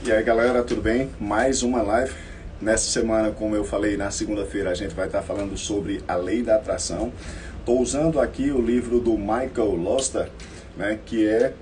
E aí galera, tudo bem? Mais uma live. Nessa semana, como eu falei, na segunda-feira a gente vai estar falando sobre a lei da atração. Estou usando aqui o livro do Michael Loster, né, que é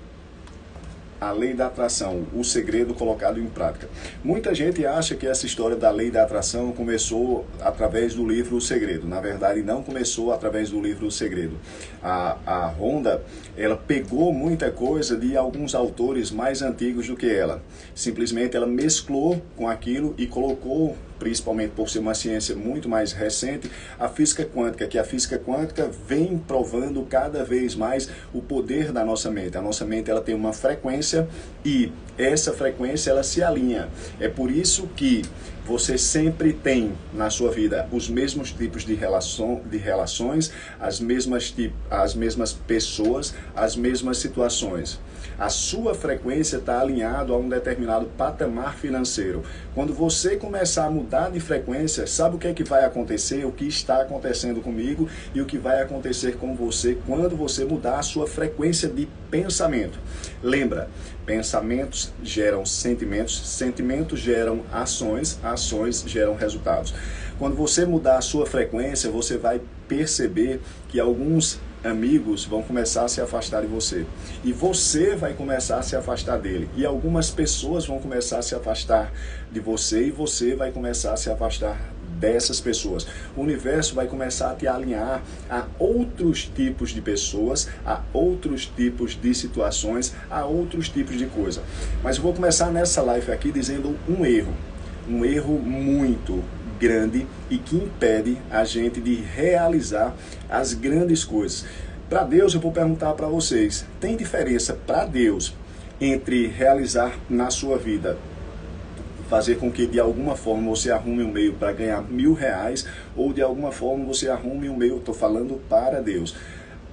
A Lei da Atração, o segredo colocado em prática. Muita gente acha que essa história da lei da atração começou através do livro O Segredo. Na verdade, não começou através do livro O Segredo. A Rhonda, ela pegou muita coisa de alguns autores mais antigos do que ela. Simplesmente ela mesclou com aquilo e colocou, principalmente por ser uma ciência muito mais recente, a física quântica, que a física quântica vem provando cada vez mais o poder da nossa mente. A nossa mente ela tem uma frequência e essa frequência ela se alinha. É por isso que você sempre tem na sua vida os mesmos tipos de relações, as mesmas pessoas, as mesmas situações. A sua frequência está alinhada a um determinado patamar financeiro. Quando você começar a mudar de frequência, sabe o que é que vai acontecer? O que está acontecendo comigo e o que vai acontecer com você quando você mudar a sua frequência de pensamento. Lembra, pensamentos geram sentimentos, sentimentos geram ações, ações geram resultados. Quando você mudar a sua frequência, você vai perceber que alguns amigos vão começar a se afastar de você. E você vai começar a se afastar dele. E algumas pessoas vão começar a se afastar de você e você vai começar a se afastar dessas pessoas. O universo vai começar a te alinhar a outros tipos de pessoas, a outros tipos de situações, a outros tipos de coisa. Mas eu vou começar nessa live aqui dizendo um erro muito grande e que impede a gente de realizar as grandes coisas. Para Deus, eu vou perguntar para vocês, tem diferença para Deus entre realizar na sua vida, fazer com que de alguma forma você arrume um meio para ganhar R$1.000 ou de alguma forma você arrume um meio, estou falando para Deus,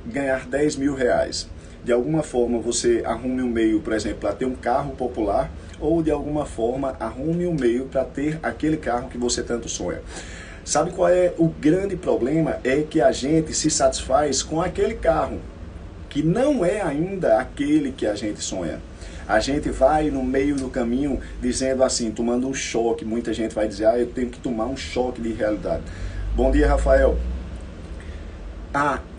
ganhar R$10.000. De alguma forma você arrume um meio, por exemplo, para ter um carro popular ou de alguma forma arrume um meio para ter aquele carro que você tanto sonha. Sabe qual é o grande problema? É que a gente se satisfaz com aquele carro que não é ainda aquele que a gente sonha. A gente vai no meio do caminho dizendo assim, tomando um choque. Muita gente vai dizer, eu tenho que tomar um choque de realidade. Bom dia, Rafael.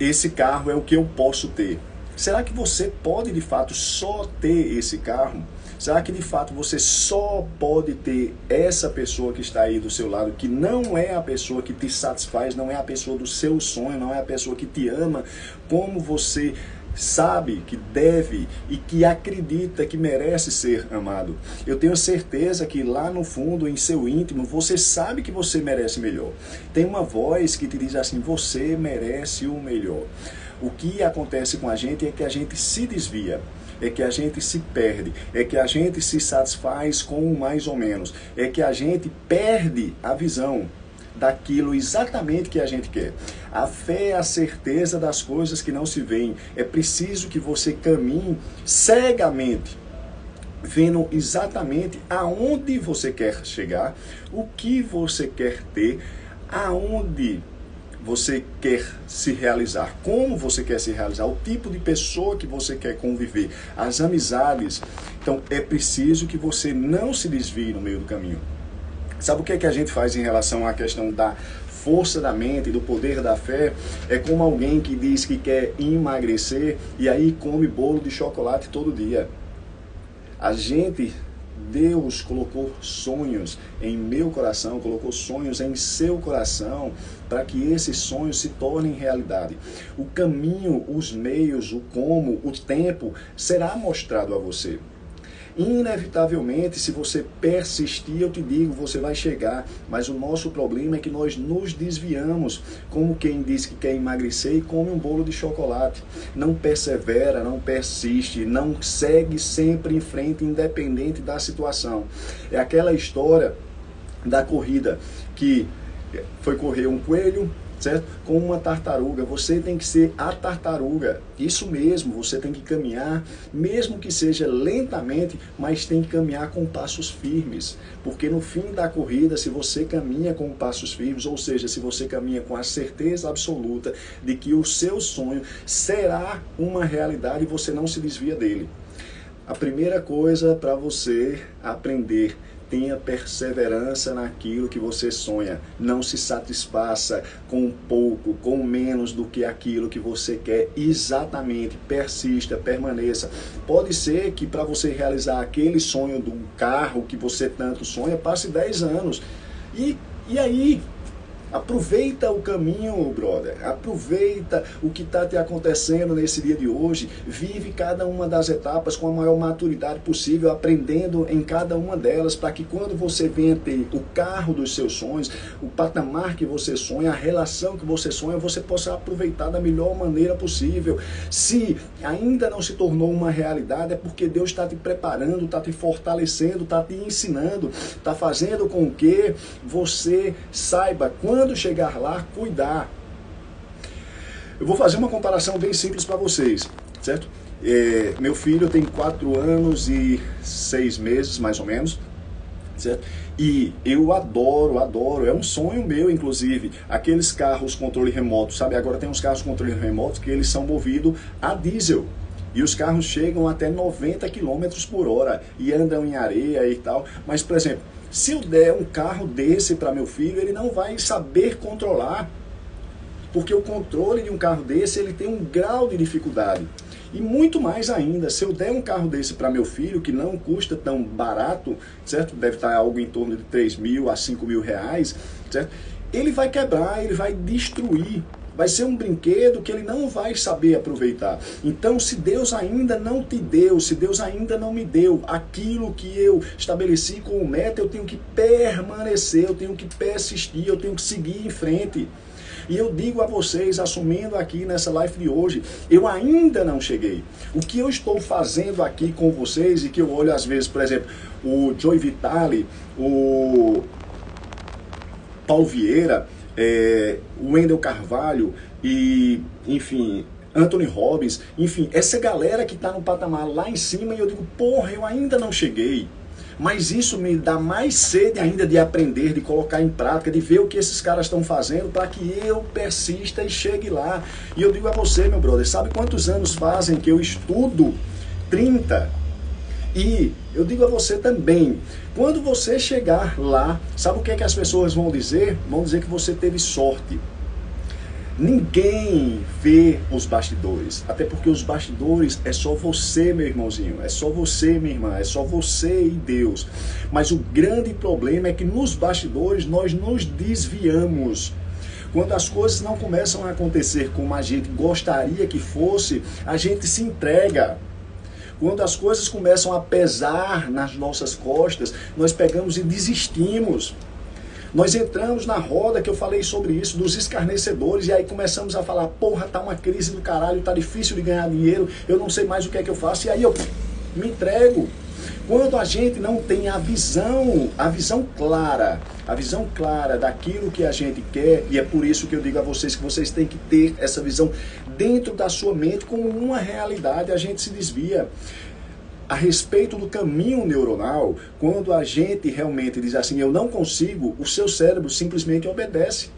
Esse carro é o que eu posso ter. Será que você pode de fato só ter esse carro? Será que de fato você só pode ter essa pessoa que está aí do seu lado, que não é a pessoa que te satisfaz, não é a pessoa do seu sonho, não é a pessoa que te ama, como você sabe que deve e que acredita que merece ser amado? Eu tenho certeza que lá no fundo, em seu íntimo, você sabe que você merece melhor. Tem uma voz que te diz assim, você merece o melhor. O que acontece com a gente é que a gente se desvia, é que a gente se perde, é que a gente se satisfaz com o mais ou menos, é que a gente perde a visão daquilo exatamente que a gente quer. A fé é a certeza das coisas que não se veem. É preciso que você caminhe cegamente, vendo exatamente aonde você quer chegar, o que você quer ter, aonde você quer se realizar, como você quer se realizar, o tipo de pessoa que você quer conviver, as amizades. Então é preciso que você não se desvie no meio do caminho. Sabe o que é que a gente faz em relação à questão da força da mente, do poder da fé? É como alguém que diz que quer emagrecer e aí come bolo de chocolate todo dia. Deus colocou sonhos em meu coração, colocou sonhos em seu coração, para que esses sonhos se tornem realidade. O caminho, os meios, o como, o tempo será mostrado a você. Inevitavelmente, se você persistir, eu te digo, você vai chegar. Mas o nosso problema é que nós nos desviamos, como quem diz que quer emagrecer e come um bolo de chocolate. Não persevera, não persiste, não segue sempre em frente, independente da situação. É aquela história da corrida que foi correr um coelho, certo? Com uma tartaruga. Você tem que ser a tartaruga. Isso mesmo, você tem que caminhar, mesmo que seja lentamente, mas tem que caminhar com passos firmes. Porque no fim da corrida, se você caminha com passos firmes, ou seja, se você caminha com a certeza absoluta de que o seu sonho será uma realidade e você não se desvia dele. A primeira coisa para você aprender: tenha perseverança naquilo que você sonha. Não se satisfaça com pouco, com menos do que aquilo que você quer. Exatamente, persista, permaneça. Pode ser que para você realizar aquele sonho do carro que você tanto sonha, passe 10 anos. E aí? Aproveita o caminho, brother. Aproveita o que está te acontecendo nesse dia de hoje. Vive cada uma das etapas com a maior maturidade possível, aprendendo em cada uma delas, para que quando você venha ter o carro dos seus sonhos, o patamar que você sonha, a relação que você sonha, você possa aproveitar da melhor maneira possível. Se ainda não se tornou uma realidade, é porque Deus está te preparando, está te fortalecendo, está te ensinando, está fazendo com que você saiba quando chegar lá, cuidar. Eu vou fazer uma comparação bem simples para vocês, certo? Meu filho tem 4 anos e 6 meses, mais ou menos, certo? E eu adoro, é um sonho meu, inclusive, aqueles carros controle remoto, sabe? Agora tem uns carros controle remoto que eles são movidos a diesel. E os carros chegam até 90 km por hora e andam em areia e tal. Mas, por exemplo, se eu der um carro desse para meu filho, ele não vai saber controlar. Porque o controle de um carro desse, ele tem um grau de dificuldade. E muito mais ainda, se eu der um carro desse para meu filho, que não custa tão barato, certo? Deve estar algo em torno de 3 mil a 5 mil reais, certo? Ele vai quebrar, ele vai destruir. Vai ser um brinquedo que ele não vai saber aproveitar. Então, se Deus ainda não te deu, se Deus ainda não me deu aquilo que eu estabeleci como meta, eu tenho que permanecer, eu tenho que persistir, eu tenho que seguir em frente. E eu digo a vocês, assumindo aqui nessa live de hoje, eu ainda não cheguei. O que eu estou fazendo aqui com vocês, e que eu olho às vezes, por exemplo, o Joey Vitale, o Paulo Vieira, o Wendel Carvalho e, enfim, Anthony Robbins, enfim, essa galera que está no patamar lá em cima, e eu digo, porra, eu ainda não cheguei. Mas isso me dá mais sede ainda de aprender, de colocar em prática, de ver o que esses caras estão fazendo para que eu persista e chegue lá. E eu digo a você, meu brother, sabe quantos anos fazem que eu estudo? 30. E eu digo a você também, quando você chegar lá, sabe o que é que as pessoas vão dizer? Vão dizer que você teve sorte. Ninguém vê os bastidores, até porque os bastidores é só você, meu irmãozinho, é só você, minha irmã, é só você e Deus. Mas o grande problema é que nos bastidores nós nos desviamos. Quando as coisas não começam a acontecer como a gente gostaria que fosse, a gente se entrega. Quando as coisas começam a pesar nas nossas costas, nós pegamos e desistimos. Nós entramos na roda, que eu falei sobre isso, dos escarnecedores, e aí começamos a falar, porra, tá uma crise do caralho, tá difícil de ganhar dinheiro, eu não sei mais o que é que eu faço, e aí eu me entrego. Quando a gente não tem a visão clara daquilo que a gente quer, e é por isso que eu digo a vocês que vocês têm que ter essa visão dentro da sua mente como uma realidade, a gente se desvia. A respeito do caminho neuronal, quando a gente realmente diz assim, eu não consigo, o seu cérebro simplesmente obedece.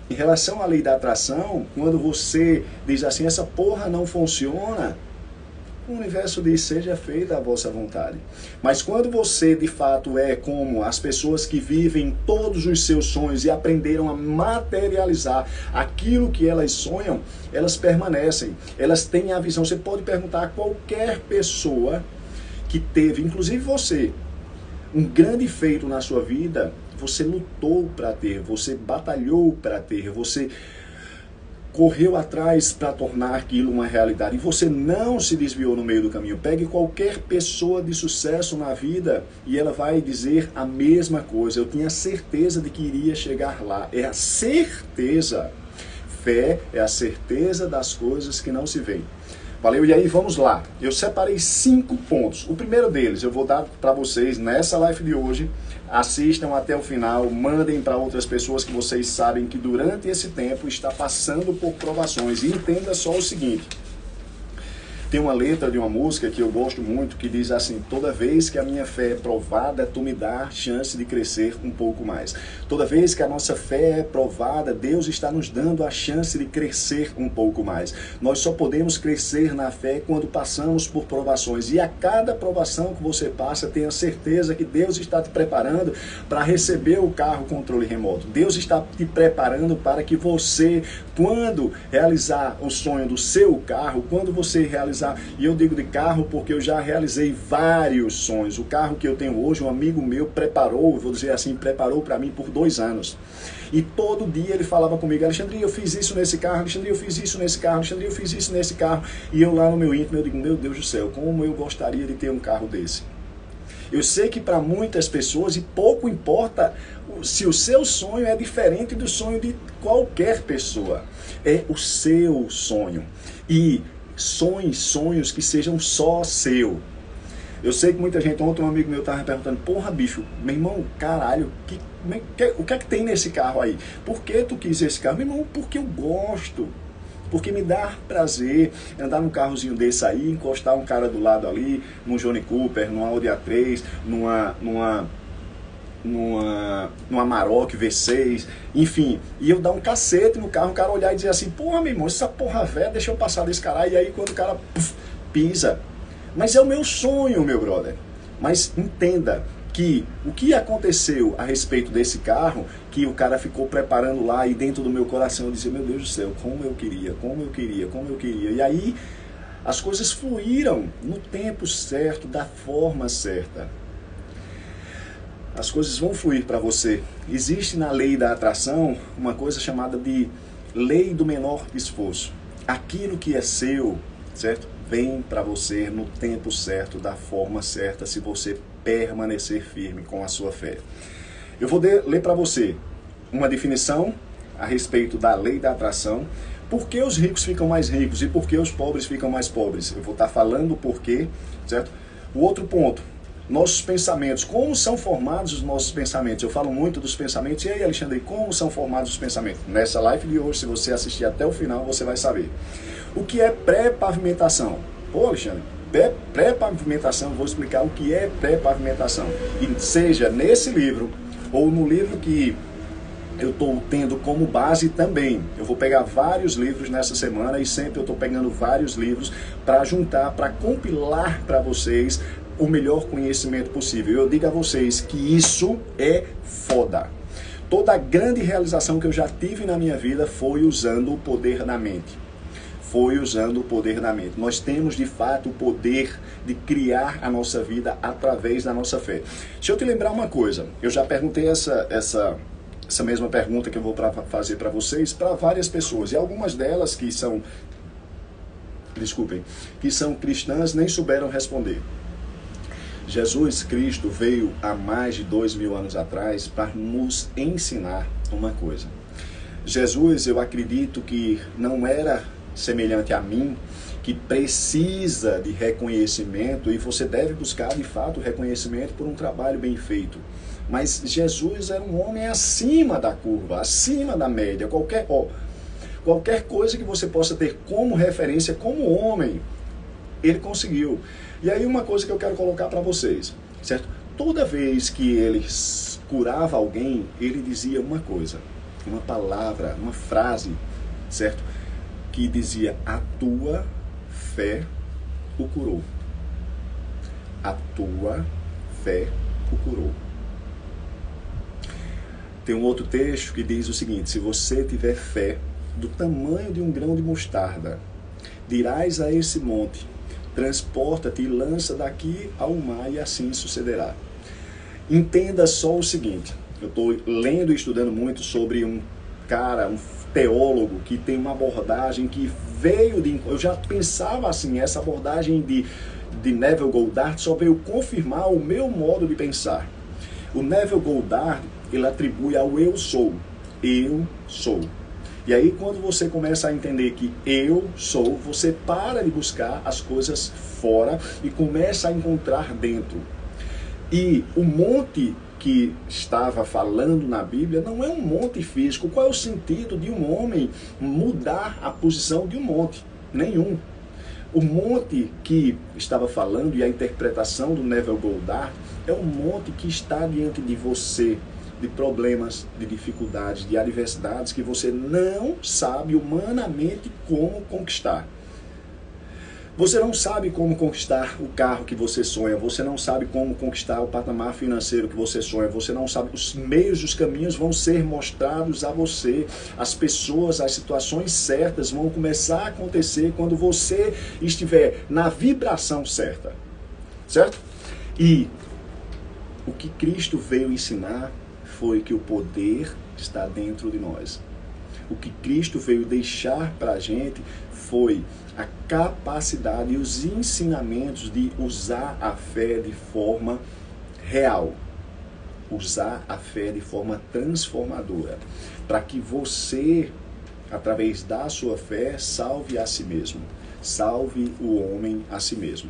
Em relação à lei da atração, quando você diz assim, essa porra não funciona, o universo diz, seja feita a vossa vontade. Mas quando você, de fato, é como as pessoas que vivem todos os seus sonhos e aprenderam a materializar aquilo que elas sonham, elas permanecem, elas têm a visão. Você pode perguntar a qualquer pessoa que teve, inclusive você, um grande feito na sua vida, você lutou para ter, você batalhou para ter, você correu atrás para tornar aquilo uma realidade e você não se desviou no meio do caminho. Pegue qualquer pessoa de sucesso na vida e ela vai dizer a mesma coisa. Eu tinha certeza de que iria chegar lá. É a certeza. Fé é a certeza das coisas que não se veem. Valeu? E aí, vamos lá. Eu separei 5 pontos. O primeiro deles eu vou dar para vocês nessa live de hoje. Assistam até o final, mandem para outras pessoas que vocês sabem que durante esse tempo está passando por provações. E entenda só o seguinte. Tem uma letra de uma música que eu gosto muito que diz assim: toda vez que a minha fé é provada, tu me dá chance de crescer um pouco mais. Toda vez que a nossa fé é provada, Deus está nos dando a chance de crescer um pouco mais. Nós só podemos crescer na fé quando passamos por provações. E a cada provação que você passa, tenha certeza que Deus está te preparando para receber o carro controle remoto. Deus está te preparando para que você, quando realizar o sonho do seu carro, quando você realizar, e eu digo de carro porque eu já realizei vários sonhos. O carro que eu tenho hoje, um amigo meu preparou, vou dizer assim, preparou para mim por 2 anos. E todo dia ele falava comigo: Alexandre, eu fiz isso nesse carro, Alexandre, eu fiz isso nesse carro, Alexandre, eu fiz isso nesse carro. E eu lá no meu íntimo, eu digo: meu Deus do céu, como eu gostaria de ter um carro desse. Eu sei que para muitas pessoas, e pouco importa se o seu sonho é diferente do sonho de qualquer pessoa, é o seu sonho. E sonhos que sejam só seu. Eu sei que muita gente, ontem um amigo meu estava me perguntando: porra, bicho, meu irmão, caralho, o que é que tem nesse carro aí? Por que tu quis esse carro? Meu irmão, porque eu gosto. Porque me dá prazer andar num carrozinho desse aí, encostar um cara do lado ali, num Johnny Cooper, numa Audi A3, numa Amarok V6, enfim, e eu dar um cacete no carro, o cara olhar e dizer assim: porra, meu irmão, essa porra velha, deixa eu passar desse cara. E aí quando o cara pisa. Mas é o meu sonho, meu brother. Mas entenda que o que aconteceu a respeito desse carro, que o cara ficou preparando lá, e dentro do meu coração eu dizia: meu Deus do céu, como eu queria, como eu queria, como eu queria. E aí as coisas fluíram no tempo certo, da forma certa. As coisas vão fluir para você. Existe na lei da atração uma coisa chamada de lei do menor esforço. Aquilo que é seu, certo? Vem para você no tempo certo, da forma certa, se você permanecer firme com a sua fé. Eu vou ler para você uma definição a respeito da lei da atração. Por que os ricos ficam mais ricos e por que os pobres ficam mais pobres? Eu vou estar falando o porquê, certo? O outro ponto: nossos pensamentos. Como são formados os nossos pensamentos? Eu falo muito dos pensamentos. E aí, Alexandre, como são formados os pensamentos? Nessa live de hoje, se você assistir até o final, você vai saber. O que é pré-pavimentação? Pô, Alexandre, pré-pavimentação, vou explicar o que é pré-pavimentação. E seja nesse livro ou no livro que eu estou tendo como base também. Eu vou pegar vários livros nessa semana, e sempre eu estou pegando vários livros para juntar, para compilar para vocês o melhor conhecimento possível. Eu digo a vocês que isso é foda. Toda a grande realização que eu já tive na minha vida foi usando o poder da mente. Foi usando o poder da mente. Nós temos de fato o poder de criar a nossa vida através da nossa fé. Deixa eu te lembrar uma coisa. Eu já perguntei essa mesma pergunta que eu vou fazer para vocês, para várias pessoas. E algumas delas que são cristãs nem souberam responder. Jesus Cristo veio há mais de 2000 anos atrás para nos ensinar uma coisa. Jesus, eu acredito que não era semelhante a mim, que precisa de reconhecimento, e você deve buscar de fato reconhecimento por um trabalho bem feito. Mas Jesus era um homem acima da curva, acima da média. Qualquer coisa que você possa ter como referência, como homem, ele conseguiu. E aí uma coisa que eu quero colocar para vocês, certo? Toda vez que ele curava alguém, ele dizia uma coisa, uma palavra, uma frase, certo? Que dizia: a tua fé o curou. A tua fé o curou. Tem um outro texto que diz o seguinte: se você tiver fé do tamanho de um grão de mostarda, dirás a esse monte: transporta-te e lança daqui ao mar, e assim sucederá. Entenda só o seguinte: eu estou lendo e estudando muito sobre um cara, um teólogo que tem uma abordagem que veio de... Eu já pensava assim, essa abordagem de Neville Goddard só veio confirmar o meu modo de pensar. O Neville Goddard, ele atribui ao eu sou. Eu sou. E aí quando você começa a entender que eu sou, você para de buscar as coisas fora e começa a encontrar dentro. E o monte que estava falando na Bíblia não é um monte físico. Qual é o sentido de um homem mudar a posição de um monte? Nenhum. O monte que estava falando e a interpretação do Neville Goddard é um monte que está diante de você, de problemas, de dificuldades, de adversidades que você não sabe humanamente como conquistar. Você não sabe como conquistar o carro que você sonha, você não sabe como conquistar o patamar financeiro que você sonha, você não sabe, os meios, os caminhos vão ser mostrados a você, as pessoas, as situações certas vão começar a acontecer quando você estiver na vibração certa, certo? E o que Cristo veio ensinar foi que o poder está dentro de nós. O que Cristo veio deixar para a gente foi a capacidade e os ensinamentos de usar a fé de forma real. Usar a fé de forma transformadora. Para que você, através da sua fé, salve a si mesmo. Salve o homem a si mesmo.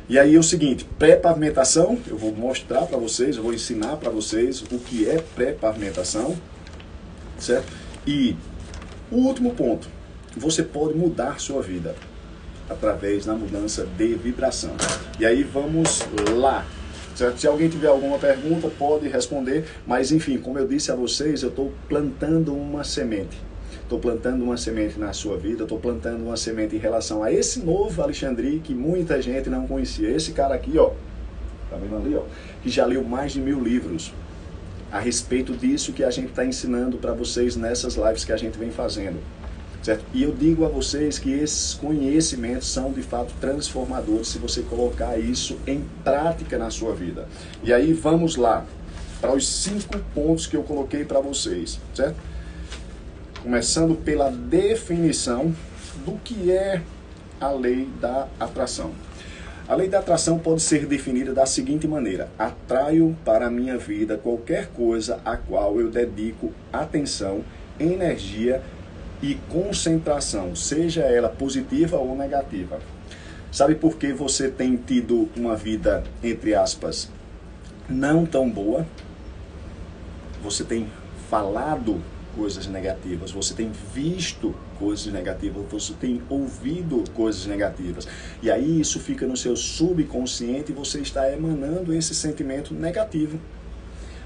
E aí é o seguinte, pré-pavimentação, eu vou mostrar para vocês, eu vou ensinar para vocês o que é pré-pavimentação, certo? E o último ponto, você pode mudar sua vida através da mudança de vibração. E aí vamos lá, certo? Se alguém tiver alguma pergunta, pode responder, mas enfim, como eu disse a vocês, eu estou plantando uma semente. Estou plantando uma semente na sua vida, estou plantando uma semente em relação a esse novo Alexandre que muita gente não conhecia. Esse cara aqui, ó, tá vendo ali, ó, que já leu mais de 1000 livros a respeito disso que a gente está ensinando para vocês nessas lives que a gente vem fazendo, certo? E eu digo a vocês que esses conhecimentos são de fato transformadores se você colocar isso em prática na sua vida. E aí vamos lá para os 5 pontos que eu coloquei para vocês, certo? Começando pela definição do que é a lei da atração. A lei da atração pode ser definida da seguinte maneira: atraio para a minha vida qualquer coisa a qual eu dedico atenção, energia e concentração, seja ela positiva ou negativa. Sabe por que você tem tido uma vida, entre aspas, não tão boa? Você tem falado coisas negativas, você tem visto coisas negativas, você tem ouvido coisas negativas. E aí isso fica no seu subconsciente e você está emanando esse sentimento negativo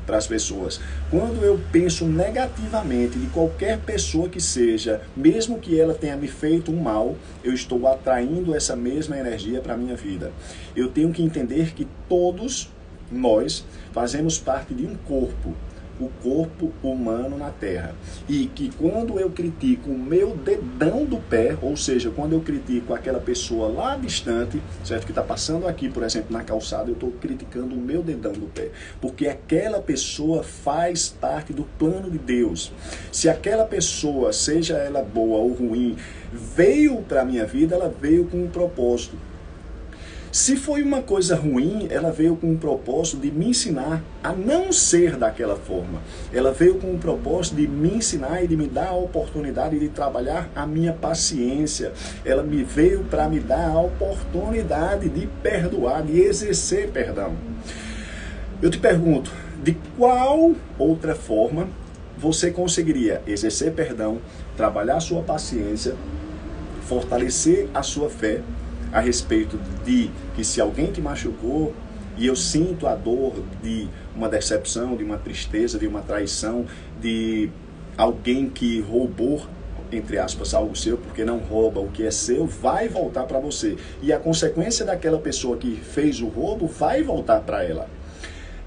para as pessoas. Quando eu penso negativamente de qualquer pessoa que seja, mesmo que ela tenha me feito um mal, eu estou atraindo essa mesma energia para a minha vida. Eu tenho que entender que todos nós fazemos parte de um corpo, o corpo humano na Terra. E que quando eu critico o meu dedão do pé, ou seja, quando eu critico aquela pessoa lá distante, certo? Que está passando aqui, por exemplo, na calçada, eu estou criticando o meu dedão do pé. Porque aquela pessoa faz parte do plano de Deus. Se aquela pessoa, seja ela boa ou ruim, veio para a minha vida, ela veio com um propósito. Se foi uma coisa ruim, ela veio com um propósito de me ensinar a não ser daquela forma. Ela veio com um propósito de me ensinar e de me dar a oportunidade de trabalhar a minha paciência. Ela me veio para me dar a oportunidade de perdoar, de exercer perdão. Eu te pergunto, de qual outra forma você conseguiria exercer perdão, trabalhar a sua paciência, fortalecer a sua fé, a respeito de que se alguém te machucou e eu sinto a dor de uma decepção, de uma tristeza, de uma traição, de alguém que roubou, entre aspas, algo seu, porque não rouba, o que é seu vai voltar para você. E a consequência daquela pessoa que fez o roubo vai voltar para ela.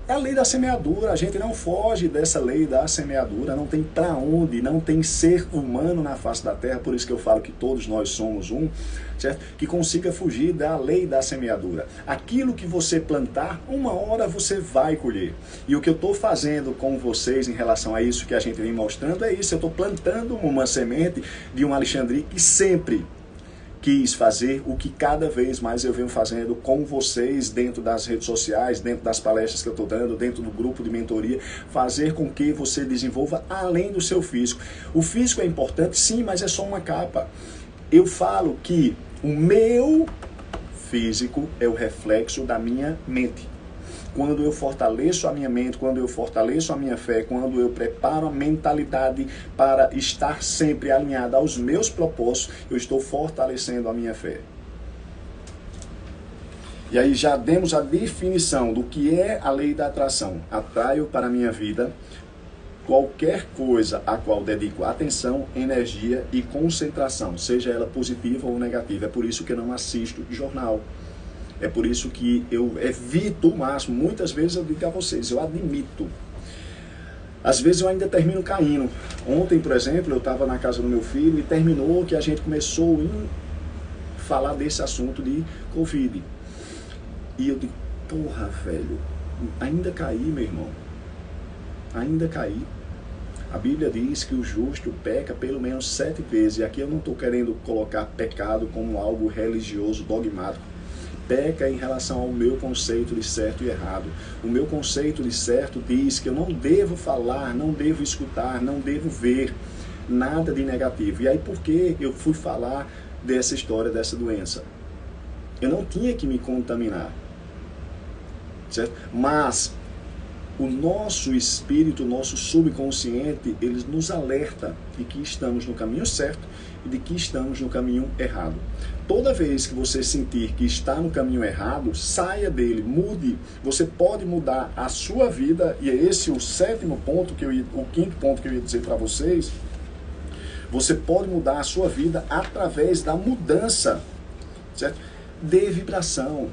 É a lei da semeadura, a gente não foge dessa lei da semeadura, não tem para onde, não tem ser humano na face da terra, por isso que eu falo que todos nós somos um, certo? Que consiga fugir da lei da semeadura. Aquilo que você plantar, uma hora você vai colher. E o que eu estou fazendo com vocês em relação a isso que a gente vem mostrando é isso, eu estou plantando uma semente de um Alexandre que sempre quis fazer o que cada vez mais eu venho fazendo com vocês dentro das redes sociais, dentro das palestras que eu estou dando, dentro do grupo de mentoria, fazer com que você desenvolva além do seu físico. O físico é importante, sim, mas é só uma capa. Eu falo que o meu físico é o reflexo da minha mente. quando eu fortaleço a minha mente, quando eu fortaleço a minha fé, quando eu preparo a mentalidade para estar sempre alinhada aos meus propósitos, eu estou fortalecendo a minha fé. E aí já demos a definição do que é a lei da atração. Atraio para a minha vida qualquer coisa a qual dedico atenção, energia e concentração, seja ela positiva ou negativa. É por isso que eu não assisto jornal. É por isso que eu evito o máximo. Muitas vezes eu digo a vocês, eu admito. Às vezes eu ainda termino caindo. Ontem, por exemplo, eu estava na casa do meu filho e terminou que a gente começou a falar desse assunto de Covid. E eu digo, porra, velho, ainda caí, meu irmão. Ainda caí. A Bíblia diz que o justo peca pelo menos 7 vezes. E aqui eu não estou querendo colocar pecado como algo religioso, dogmático. Peca em relação ao meu conceito de certo e errado. O meu conceito de certo diz que eu não devo falar, não devo escutar, não devo ver nada de negativo. E aí por que eu fui falar dessa história, dessa doença? Eu não tinha que me contaminar. Certo? Mas o nosso espírito, o nosso subconsciente, ele nos alerta de que estamos no caminho certo e de que estamos no caminho errado. Toda vez que você sentir que está no caminho errado, saia dele, mude. Você pode mudar a sua vida, e é esse o quinto ponto que eu ia dizer para vocês. Você pode mudar a sua vida através da mudança, certo? De vibração.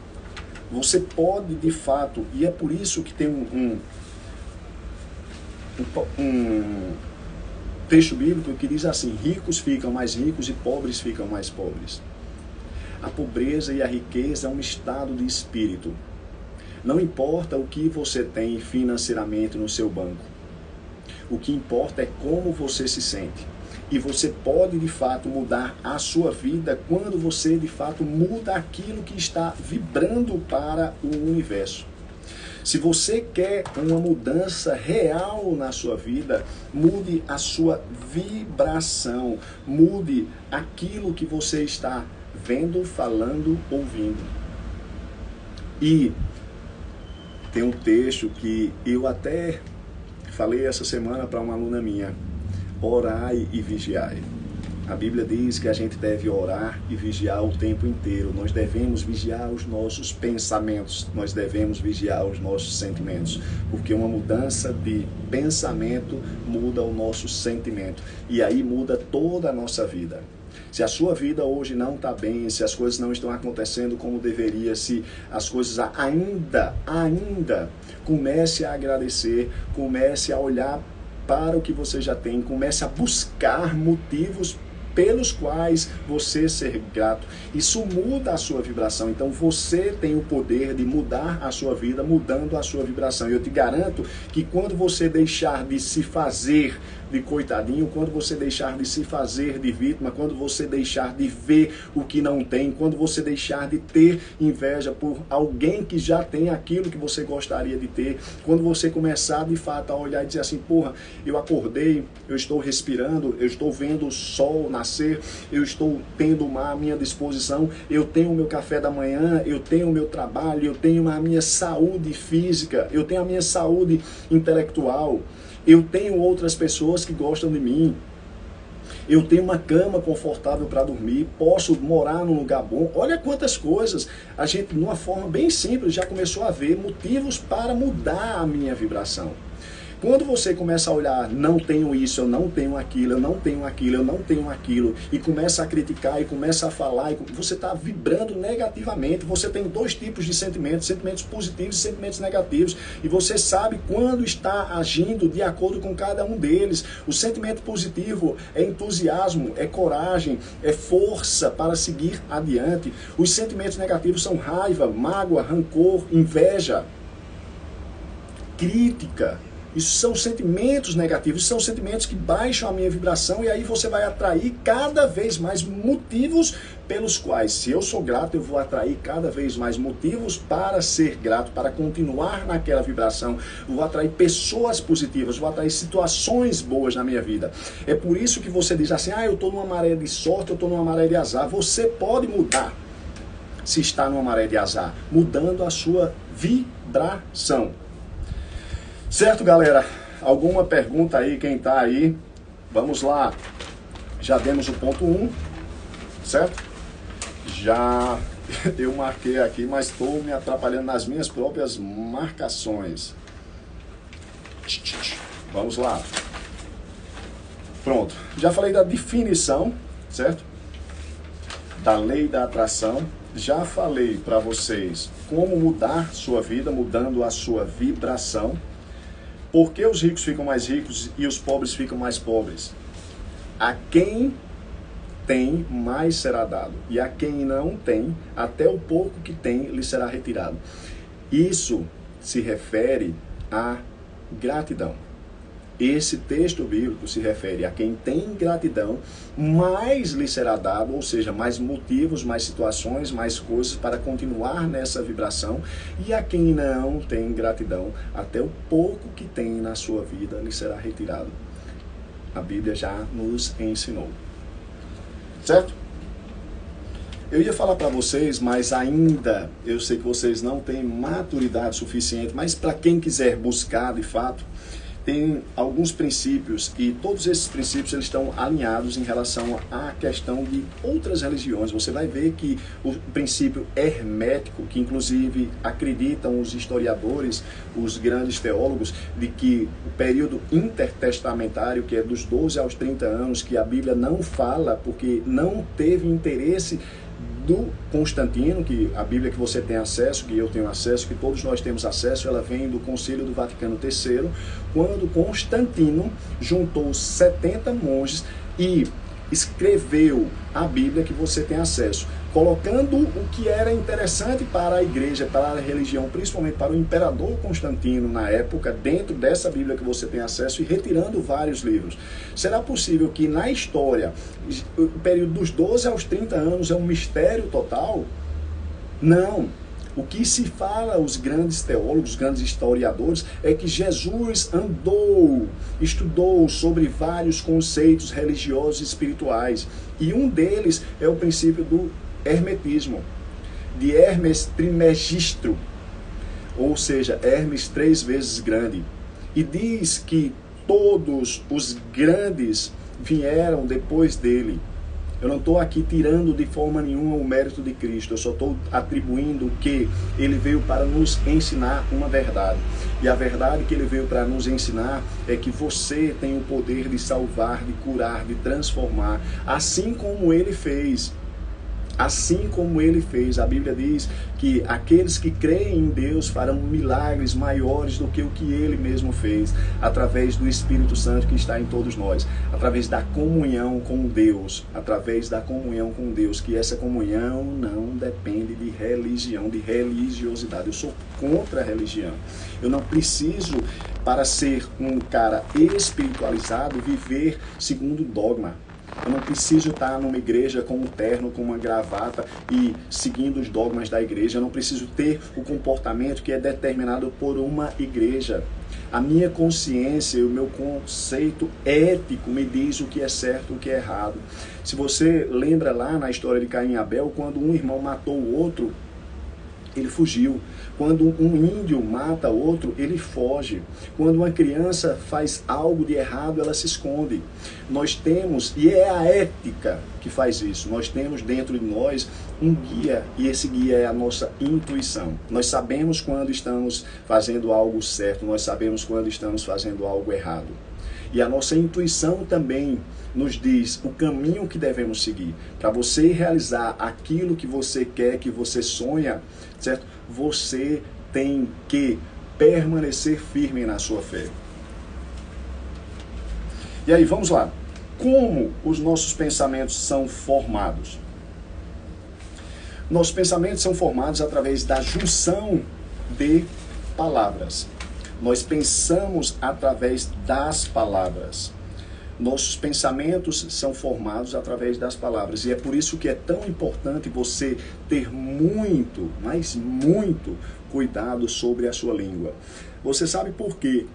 Você pode, de fato, e é por isso que tem um texto bíblico que diz assim: ricos ficam mais ricos e pobres ficam mais pobres. A pobreza e a riqueza é um estado de espírito. Não importa o que você tem financeiramente no seu banco. O que importa é como você se sente. E você pode, de fato, mudar a sua vida quando você, de fato, muda aquilo que está vibrando para o universo. Se você quer uma mudança real na sua vida, mude a sua vibração. Mude aquilo que você está vendo, falando, ouvindo. E tem um texto que eu até falei essa semana para uma aluna minha. Orai e vigiai. A Bíblia diz que a gente deve orar e vigiar o tempo inteiro. Nós devemos vigiar os nossos pensamentos. Nós devemos vigiar os nossos sentimentos. Porque uma mudança de pensamento muda o nosso sentimento. E aí muda toda a nossa vida. Se a sua vida hoje não está bem, se as coisas não estão acontecendo como deveria, se as coisas ainda, comece a agradecer, comece a olhar para o que você já tem, comece a buscar motivos pelos quais você ser grato. Isso muda a sua vibração. Então você tem o poder de mudar a sua vida, mudando a sua vibração. E eu te garanto que quando você deixar de se fazer de coitadinho, quando você deixar de se fazer de vítima, quando você deixar de ver o que não tem, quando você deixar de ter inveja por alguém que já tem aquilo que você gostaria de ter, quando você começar de fato a olhar e dizer assim, porra, eu acordei, eu estou respirando, eu estou vendo o sol nascer, eu estou tendo o mar à minha disposição, eu tenho o meu café da manhã, eu tenho o meu trabalho, eu tenho a minha saúde física, eu tenho a minha saúde intelectual, eu tenho outras pessoas que gostam de mim, eu tenho uma cama confortável para dormir, posso morar num lugar bom. Olha quantas coisas a gente, de uma forma bem simples, já começou a ver motivos para mudar a minha vibração. Quando você começa a olhar, não tenho isso, eu não tenho aquilo, eu não tenho aquilo, eu não tenho aquilo, e começa a criticar, e começa a falar, e você está vibrando negativamente. Você tem 2 tipos de sentimentos, sentimentos positivos e sentimentos negativos, e você sabe quando está agindo de acordo com cada um deles. O sentimento positivo é entusiasmo, é coragem, é força para seguir adiante. Os sentimentos negativos são raiva, mágoa, rancor, inveja, crítica. Isso são sentimentos negativos, são sentimentos que baixam a minha vibração, e aí você vai atrair cada vez mais motivos pelos quais, se eu sou grato, eu vou atrair cada vez mais motivos para ser grato, para continuar naquela vibração. Eu vou atrair pessoas positivas, vou atrair situações boas na minha vida. É por isso que você diz assim, eu estou numa maré de sorte, eu estou numa maré de azar. Você pode mudar se está numa maré de azar? Mudando a sua vibração. Certo, galera? Alguma pergunta aí, quem está aí? Vamos lá. Já demos o ponto 1, certo? Já eu marquei aqui, mas estou me atrapalhando nas minhas próprias marcações. Vamos lá. Pronto. Já falei da definição, certo? Da lei da atração. Já falei para vocês como mudar sua vida, mudando a sua vibração. Por que os ricos ficam mais ricos e os pobres ficam mais pobres? A quem tem, mais será dado. E a quem não tem, até o pouco que tem, lhe será retirado. Isso se refere à gratidão. Esse texto bíblico se refere a quem tem gratidão, mais lhe será dado, ou seja, mais motivos, mais situações, mais coisas para continuar nessa vibração. E a quem não tem gratidão, até o pouco que tem na sua vida lhe será retirado. A Bíblia já nos ensinou. Certo? Eu ia falar para vocês, mas ainda eu sei que vocês não têm maturidade suficiente, mas para quem quiser buscar de fato, tem alguns princípios e todos esses princípios eles estão alinhados em relação à questão de outras religiões. Você vai ver que o princípio hermético, que inclusive acreditam os historiadores, os grandes teólogos, de que o período intertestamentário, que é dos 12 aos 30 anos, que a Bíblia não fala porque não teve interesse do Constantino, que a Bíblia que você tem acesso, que eu tenho acesso, que todos nós temos acesso, ela vem do Concílio do Vaticano III, quando Constantino juntou 70 monges e escreveu a Bíblia que você tem acesso, colocando o que era interessante para a igreja, para a religião, principalmente para o imperador Constantino na época, dentro dessa Bíblia que você tem acesso e retirando vários livros. Será possível que na história, o período dos 12 aos 30 anos é um mistério total? Não. O que se fala, os grandes teólogos, os grandes historiadores, é que Jesus andou, estudou sobre vários conceitos religiosos e espirituais. E um deles é o princípio do hermetismo, de Hermes Trismegisto, ou seja, Hermes 3 vezes grande. E diz que todos os grandes vieram depois dele. Eu não estou aqui tirando de forma nenhuma o mérito de Cristo, eu só estou atribuindo que ele veio para nos ensinar uma verdade. E a verdade que ele veio para nos ensinar é que você tem o poder de salvar, de curar, de transformar, assim como ele fez. Assim como ele fez, a Bíblia diz que aqueles que creem em Deus farão milagres maiores do que o que ele mesmo fez, através do Espírito Santo que está em todos nós, através da comunhão com Deus, que essa comunhão não depende de religião, de religiosidade. Eu sou contra a religião. Eu não preciso, para ser um cara espiritualizado, viver segundo dogma. Eu não preciso estar numa igreja com um terno, com uma gravata e seguindo os dogmas da igreja. Eu não preciso ter o comportamento que é determinado por uma igreja. A minha consciência e o meu conceito ético me diz o que é certo e o que é errado. Se você lembra lá na história de Caim e Abel, quando um irmão matou o outro, ele fugiu. Quando um índio mata outro, ele foge. Quando uma criança faz algo de errado, ela se esconde. Nós temos, e é a ética que faz isso, nós temos dentro de nós um guia, e esse guia é a nossa intuição. Nós sabemos quando estamos fazendo algo certo, nós sabemos quando estamos fazendo algo errado. E a nossa intuição também nos diz o caminho que devemos seguir. Para você realizar aquilo que você quer, que você sonha, certo? Você tem que permanecer firme na sua fé. E aí, vamos lá. Como os nossos pensamentos são formados? Nossos pensamentos são formados através da junção de palavras. Nós pensamos através das palavras. Nossos pensamentos são formados através das palavras. E é por isso que é tão importante você ter muito, mas muito cuidado sobre a sua língua. Você sabe por que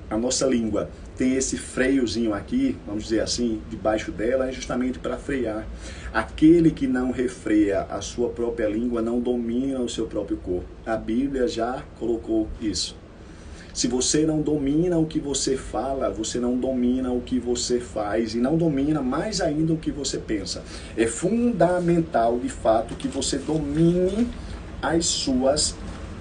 a nossa língua tem esse freiozinho aqui, vamos dizer assim, debaixo dela, é justamente para frear. Aquele que não refreia a sua própria língua não domina o seu próprio corpo. A Bíblia já colocou isso. Se você não domina o que você fala, você não domina o que você faz e não domina mais ainda o que você pensa. É fundamental, de fato, que você domine as suas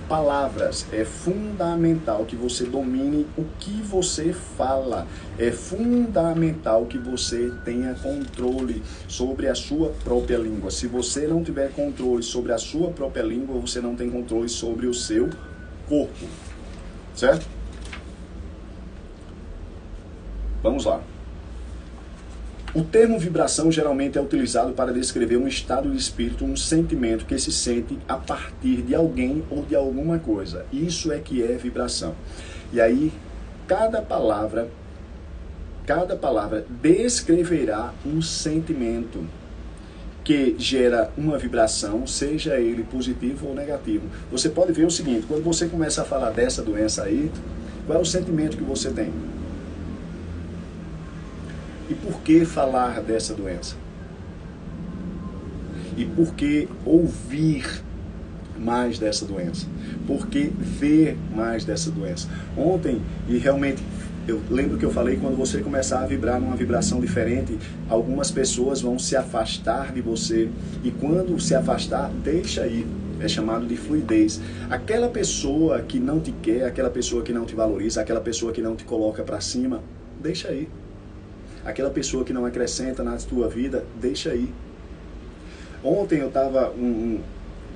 palavras. É fundamental que você domine o que você fala. É fundamental que você tenha controle sobre a sua própria língua. Se você não tiver controle sobre a sua própria língua, você não tem controle sobre o seu corpo. Certo? Vamos lá. O termo vibração geralmente é utilizado para descrever um estado de espírito, um sentimento que se sente a partir de alguém ou de alguma coisa. Isso é que é vibração. E aí, cada palavra descreverá um sentimento que gera uma vibração, seja ele positivo ou negativo. Você pode ver o seguinte, quando você começa a falar dessa doença aí, qual é o sentimento que você tem? E por que falar dessa doença? E por que ouvir mais dessa doença? Por que ver mais dessa doença? Ontem, e realmente, eu lembro que eu falei, quando você começar a vibrar numa vibração diferente, algumas pessoas vão se afastar de você. E quando se afastar, deixa ir. É chamado de fluidez. Aquela pessoa que não te quer, aquela pessoa que não te valoriza, aquela pessoa que não te coloca para cima, deixa ir. Aquela pessoa que não acrescenta na tua vida, deixa ir. Ontem eu estava um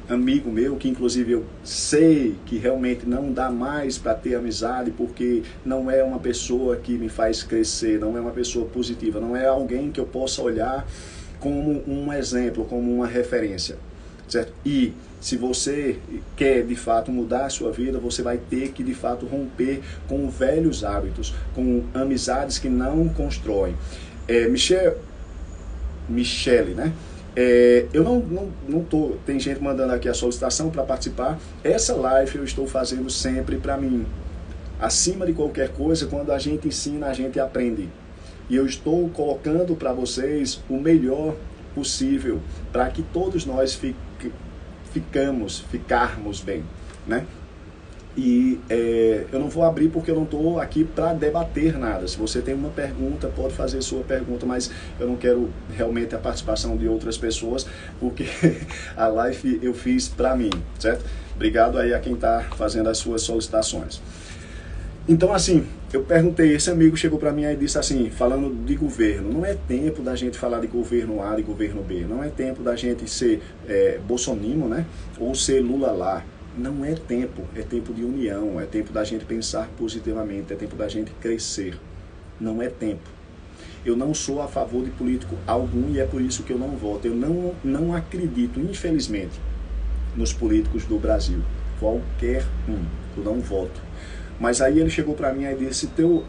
amigo meu, que inclusive eu sei que realmente não dá mais para ter amizade, porque não é uma pessoa que me faz crescer, não é uma pessoa positiva, não é alguém que eu possa olhar como um exemplo, como uma referência, certo? E se você quer de fato mudar a sua vida, você vai ter que de fato romper com velhos hábitos, com amizades que não constroem. Michele, né? Eu não tô, tem gente mandando aqui a solicitação para participar. Essa live eu estou fazendo sempre para mim. Acima de qualquer coisa, quando a gente ensina, a gente aprende. E eu estou colocando para vocês o melhor possível para que todos nós ficarmos bem, né? E eu não vou abrir porque eu não estou aqui para debater nada. Se você tem uma pergunta, pode fazer sua pergunta, mas eu não quero realmente a participação de outras pessoas, porque a live eu fiz para mim, certo? Obrigado aí a quem está fazendo as suas solicitações. Então, assim, eu perguntei, esse amigo chegou para mim e disse assim, falando de governo, não é tempo da gente falar de governo A, de governo B, não é tempo da gente ser bolsonaro, né? Ou ser Lula lá. Não é tempo de união, é tempo da gente pensar positivamente, é tempo da gente crescer. Não é tempo. Eu não sou a favor de político algum e é por isso que eu não voto. Eu não acredito, infelizmente, nos políticos do Brasil. Qualquer um. Eu não voto. Mas aí ele chegou para mim e disse, teu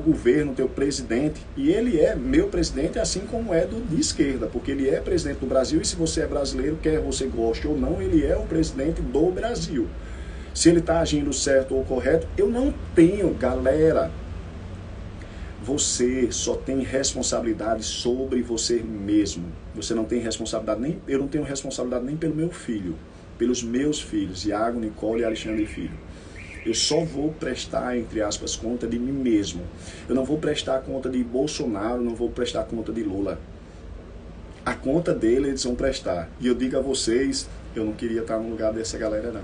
governo, teu presidente, e ele é meu presidente, assim como é de esquerda, porque ele é presidente do Brasil, e se você é brasileiro, quer você goste ou não, ele é o presidente do Brasil. Se ele está agindo certo ou correto, eu não tenho, galera. Você só tem responsabilidade sobre você mesmo. Você não tem responsabilidade, eu não tenho responsabilidade nem pelo meu filho, pelos meus filhos, Iago, Nicole e Alexandre Filho. Eu só vou prestar, entre aspas, conta de mim mesmo. Eu não vou prestar conta de Bolsonaro, não vou prestar conta de Lula. A conta dele eles vão prestar. E eu digo a vocês, eu não queria estar no lugar dessa galera, não.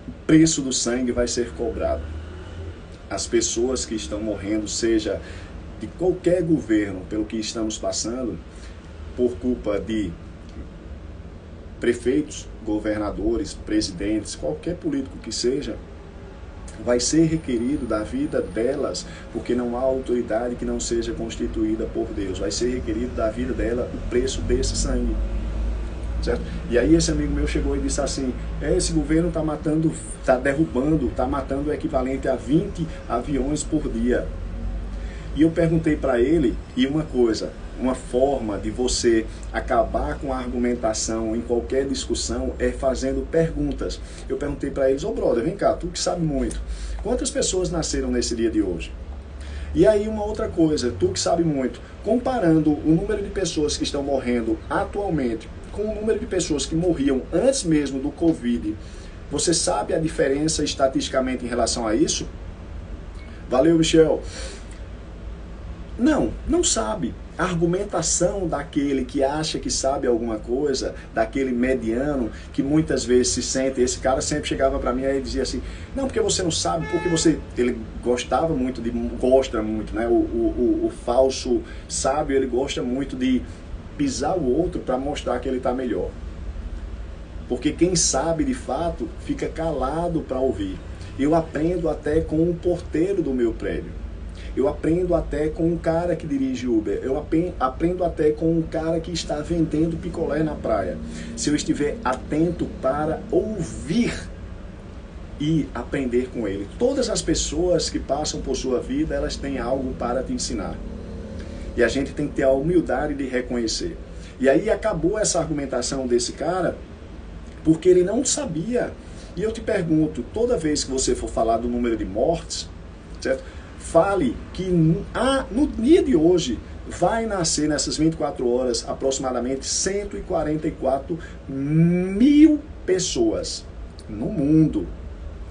O preço do sangue vai ser cobrado. As pessoas que estão morrendo, seja de qualquer governo, pelo que estamos passando, por culpa de prefeitos, governadores, presidentes, qualquer político que seja, vai ser requerido da vida delas, porque não há autoridade que não seja constituída por Deus, vai ser requerido da vida dela o preço desse sangue, certo? E aí esse amigo meu chegou e disse assim, esse governo está matando, está derrubando, está matando o equivalente a 20 aviões por dia. E eu perguntei para ele, e uma coisa, uma forma de você acabar com a argumentação em qualquer discussão é fazendo perguntas. Eu perguntei para eles, ô brother, vem cá, tu que sabe muito, quantas pessoas nasceram nesse dia de hoje? E aí uma outra coisa, tu que sabe muito, comparando o número de pessoas que estão morrendo atualmente com o número de pessoas que morriam antes mesmo do Covid, você sabe a diferença estatisticamente em relação a isso? Valeu, Michel. Não sabe. A argumentação daquele que acha que sabe alguma coisa, daquele mediano, que muitas vezes se sente, esse cara sempre chegava para mim e dizia assim, não, porque você não sabe, porque você, ele gosta muito, né, o falso sábio, ele gosta muito de pisar o outro para mostrar que ele está melhor. Porque quem sabe de fato, fica calado para ouvir. Eu aprendo até com o porteiro do meu prédio. Eu aprendo até com um cara que dirige Uber. Eu aprendo até com um cara que está vendendo picolé na praia. Se eu estiver atento para ouvir e aprender com ele. Todas as pessoas que passam por sua vida, elas têm algo para te ensinar. E a gente tem que ter a humildade de reconhecer. E aí acabou essa argumentação desse cara, porque ele não sabia. E eu te pergunto, toda vez que você for falar do número de mortes, certo? Fale que no dia de hoje vai nascer nessas 24 horas aproximadamente 144 mil pessoas no mundo.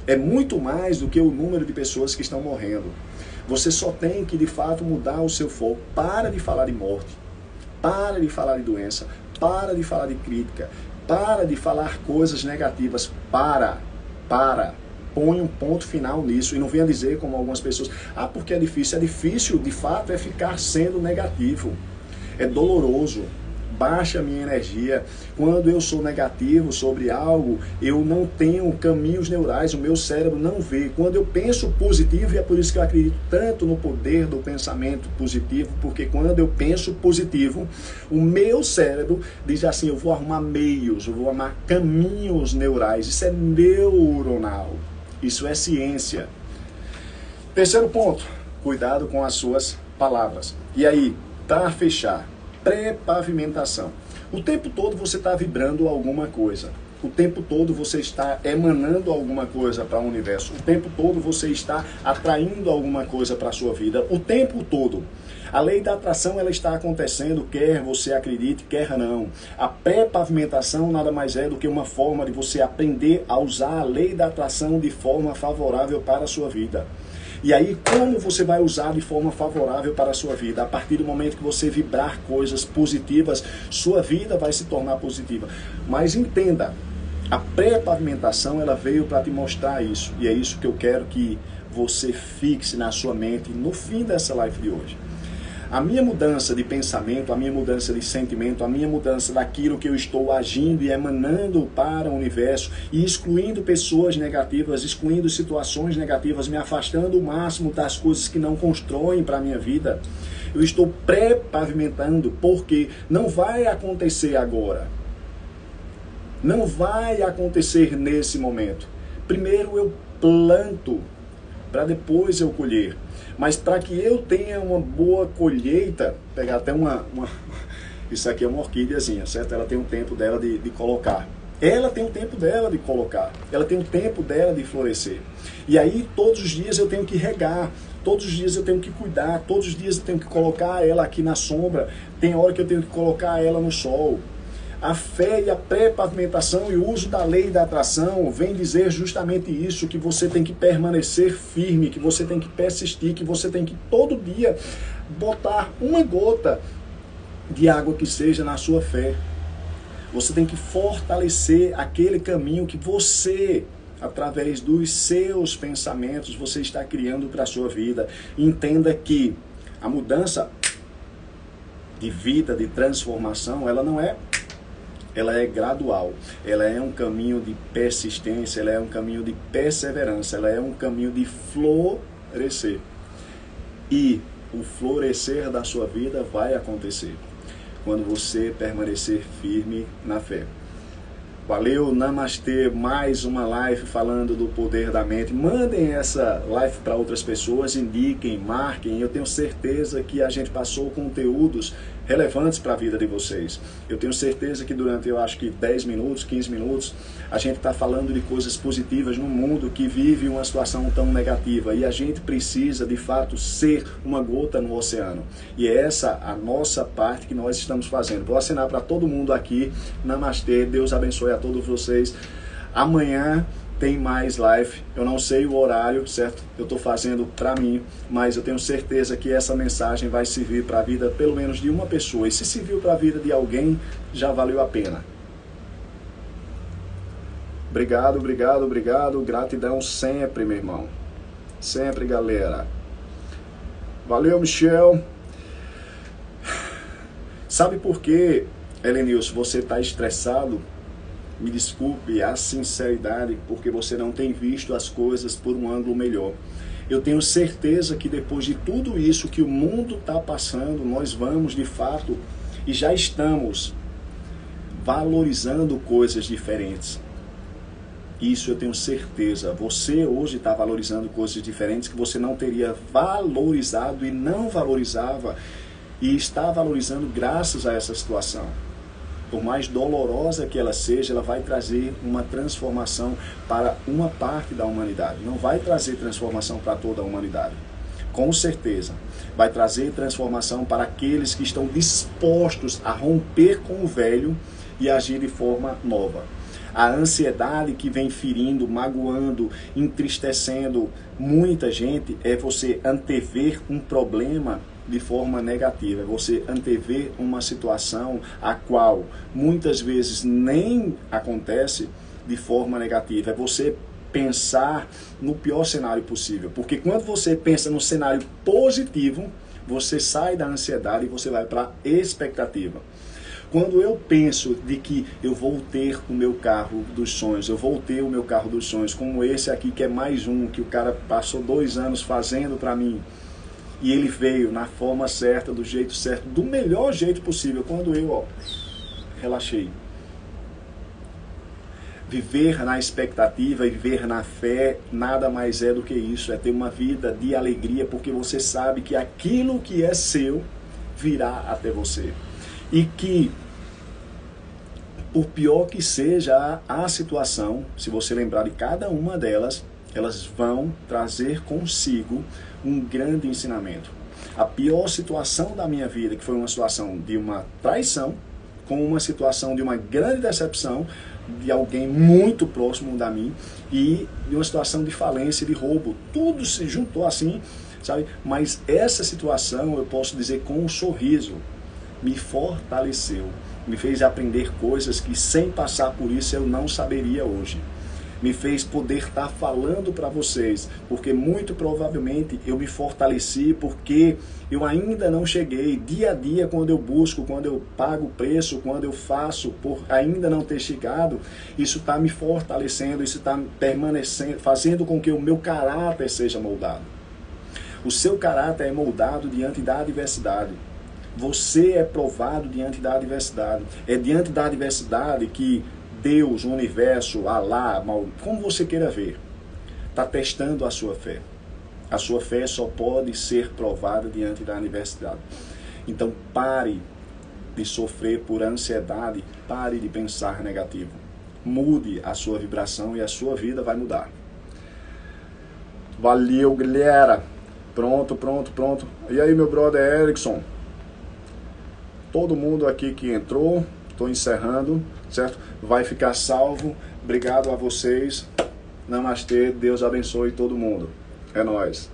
É muito mais do que o número de pessoas que estão morrendo. Você só tem que de fato mudar o seu foco. Para de falar de morte, para de falar de doença, para de falar de crítica, para de falar coisas negativas, para. Põe um ponto final nisso e não venha dizer como algumas pessoas, porque é difícil de fato é ficar sendo negativo, é doloroso, baixa a minha energia. Quando eu sou negativo sobre algo, eu não tenho caminhos neurais, o meu cérebro não vê. Quando eu penso positivo, e é por isso que eu acredito tanto no poder do pensamento positivo, porque quando eu penso positivo, o meu cérebro diz assim, eu vou arrumar meios, eu vou arrumar caminhos neurais, isso é neuronal. Isso é ciência. Terceiro ponto, cuidado com as suas palavras. E aí, para fechar, pré-pavimentação. O tempo todo você está vibrando alguma coisa. O tempo todo você está emanando alguma coisa para o universo. O tempo todo você está atraindo alguma coisa para a sua vida. O tempo todo. A lei da atração ela está acontecendo, quer você acredite, quer não. A pré-pavimentação nada mais é do que uma forma de você aprender a usar a lei da atração de forma favorável para a sua vida. E aí, como você vai usar de forma favorável para a sua vida? A partir do momento que você vibrar coisas positivas, sua vida vai se tornar positiva. Mas entenda, a pré-pavimentação ela veio para te mostrar isso. E é isso que eu quero que você fixe na sua mente no fim dessa live de hoje. A minha mudança de pensamento, a minha mudança de sentimento, a minha mudança daquilo que eu estou agindo e emanando para o universo e excluindo pessoas negativas, excluindo situações negativas, me afastando o máximo das coisas que não constroem para a minha vida. Eu estou pré-pavimentando porque não vai acontecer agora. Não vai acontecer nesse momento. Primeiro eu planto para depois eu colher. Mas para que eu tenha uma boa colheita, pegar até isso aqui é uma orquídeazinha, certo? Ela tem um tempo dela de colocar. Ela tem um tempo dela de colocar. Ela tem um tempo dela de florescer. E aí todos os dias eu tenho que regar. Todos os dias eu tenho que cuidar. Todos os dias eu tenho que colocar ela aqui na sombra. Tem hora que eu tenho que colocar ela no sol. A fé e a pré-pavimentação e o uso da lei da atração vem dizer justamente isso, que você tem que permanecer firme, que você tem que persistir, que você tem que todo dia botar uma gota de água que seja na sua fé. Você tem que fortalecer aquele caminho que você, através dos seus pensamentos, você está criando para a sua vida. Entenda que a mudança de vida, de transformação, ela é gradual, ela é um caminho de persistência, ela é um caminho de perseverança, ela é um caminho de florescer. E o florescer da sua vida vai acontecer quando você permanecer firme na fé. Valeu, namastê, mais uma live falando do poder da mente. Mandem essa live para outras pessoas, indiquem, marquem. Eu tenho certeza que a gente passou conteúdos relevantes para a vida de vocês. Eu tenho certeza que durante, eu acho que 10 minutos, 15 minutos, a gente está falando de coisas positivas num mundo que vive uma situação tão negativa. E a gente precisa, de fato, ser uma gota no oceano. E é essa a nossa parte que nós estamos fazendo. Vou assinar para todo mundo aqui. Namastê, Deus abençoe a todos vocês. Amanhã tem mais live, eu não sei o horário, certo? Eu estou fazendo para mim, mas eu tenho certeza que essa mensagem vai servir para a vida pelo menos de uma pessoa. E se serviu para a vida de alguém, já valeu a pena. Obrigado, obrigado, obrigado. Gratidão sempre, meu irmão. Sempre, galera. Valeu, Michel. Sabe por que, Helenilson, você está estressado? Me desculpe a sinceridade, porque você não tem visto as coisas por um ângulo melhor. Eu tenho certeza que depois de tudo isso que o mundo está passando, nós vamos de fato e já estamos valorizando coisas diferentes. Isso eu tenho certeza. Você hoje está valorizando coisas diferentes que você não teria valorizado e não valorizava, e está valorizando graças a essa situação. Por mais dolorosa que ela seja, ela vai trazer uma transformação para uma parte da humanidade. Não vai trazer transformação para toda a humanidade. Com certeza. Vai trazer transformação para aqueles que estão dispostos a romper com o velho e agir de forma nova. A ansiedade que vem ferindo, magoando, entristecendo muita gente é você antever um problema de forma negativa, é você antever uma situação a qual muitas vezes nem acontece de forma negativa, é você pensar no pior cenário possível, porque quando você pensa no cenário positivo, você sai da ansiedade e você vai para a expectativa. Quando eu penso de que eu vou ter o meu carro dos sonhos, eu vou ter o meu carro dos sonhos, como esse aqui que é mais um, que o cara passou 2 anos fazendo para mim, e ele veio na forma certa, do jeito certo, do melhor jeito possível, quando eu relaxei. Viver na expectativa e viver na fé nada mais é do que isso, é ter uma vida de alegria, porque você sabe que aquilo que é seu virá até você. E que, por pior que seja a situação, se você lembrar de cada uma delas, elas vão trazer consigo um grande ensinamento. A pior situação da minha vida, que foi uma situação de uma traição, com uma situação de uma grande decepção de alguém muito próximo da mim, e de uma situação de falência, de roubo. Tudo se juntou assim, sabe? Mas essa situação, eu posso dizer com um sorriso, me fortaleceu, me fez aprender coisas que sem passar por isso eu não saberia hoje. Me fez poder estar falando para vocês, porque muito provavelmente eu me fortaleci porque eu ainda não cheguei. Dia a dia, quando eu busco, quando eu pago o preço, quando eu faço por ainda não ter chegado, isso está me fortalecendo, isso está permanecendo, fazendo com que o meu caráter seja moldado. O seu caráter é moldado diante da adversidade. Você é provado diante da adversidade. É diante da adversidade que Deus, o universo, Alá, como você queira ver, está testando a sua fé. A sua fé só pode ser provada diante da adversidade. Então pare de sofrer por ansiedade, pare de pensar negativo. Mude a sua vibração e a sua vida vai mudar. Valeu, galera! Pronto, pronto, pronto. E aí, meu brother Erickson? Todo mundo aqui que entrou, estou encerrando, certo? Vai ficar salvo. Obrigado a vocês. Namastê. Deus abençoe todo mundo. É nóis.